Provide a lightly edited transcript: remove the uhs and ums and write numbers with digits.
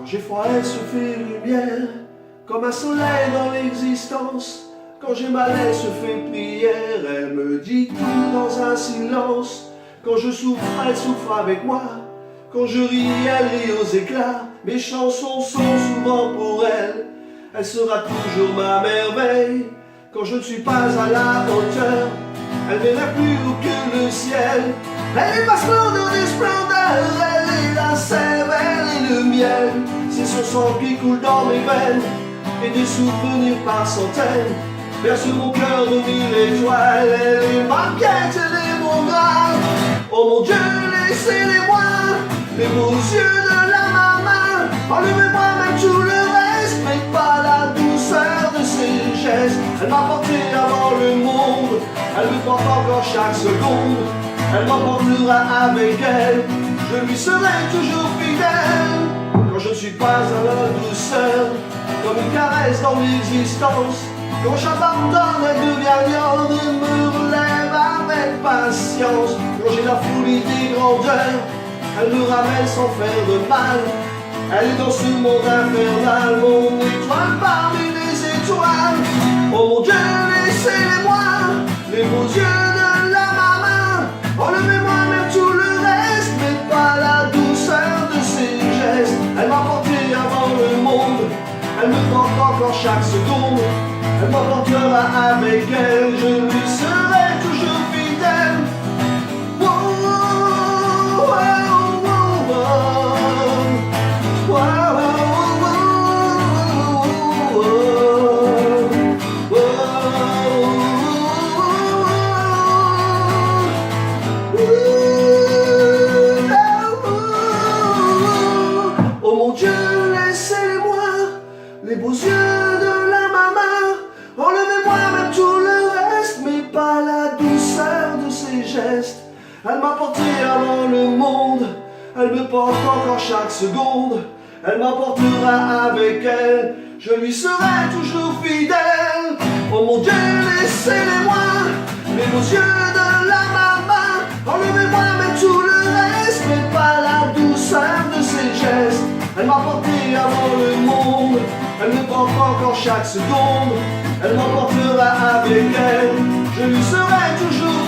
Quand j'ai froid, elle se fait lumière, comme un soleil dans l'existence. Quand j'ai mal, elle se fait prière, elle me dit tout dans un silence. Quand je souffre, elle souffre avec moi. Quand je ris, elle rit aux éclats. Mes chansons sont souvent pour elle. Elle sera toujours ma merveille. Quand je ne suis pas à la hauteur, elle verra plus haut que le ciel. Elle est ma splendeur des splendeurs, elle est la sève, elle est le miel. C'est son sang qui coule dans mes veines, et des souvenirs par centaines berce mon cœur de mille étoiles. Elle est ma quête, elle est mon graal. Oh mon Dieu, laissez-les-moi, les beaux yeux de la maman. Enlevez-moi même tout le reste, mais pas la douceur de ses gestes. Elle m'a porté avant le monde, elle me porte encore chaque seconde. Elle m'emportera avec elle, je lui serai toujours fidèle. Quand je ne suis pas à la douceur, comme une caresse dans l'existence. Quand j'abandonne, elle devient liande et me relève avec patience. Quand j'ai la folie des grandeurs, elle me ramène sans faire de mal. Elle est dans ce monde infernal, mon étoile parmi les étoiles. Oh mon Dieu, laissez-les-moi, les beaux yeux de la maman. Enlevez-moi même tout le reste, mais pas la douceur de ses gestes. Elle m'a porté avant le monde, elle me porte encore chaque seconde. Elle m'emportera avec elle, je lui serai toujours fidèle. Oh, oh, oh, oh, oh, oh, oh mon Dieu, laissez-moi les beaux yeux de la maman. Enlevez-moi même tout le reste, mais pas la douceur de ses gestes. Elle m'a porté avant le monde, elle me porte encore chaque seconde. Elle m'emportera avec elle, je lui serai toujours fidèle. Oh mon Dieu, laissez-les-moi, les beaux yeux de la maman. Enlevez-moi même tout le reste, mais pas la douceur de ses gestes. Elle m'a porté avant le monde, elle me porte encore chaque seconde. Elle m'emportera avec elle, je lui serai toujours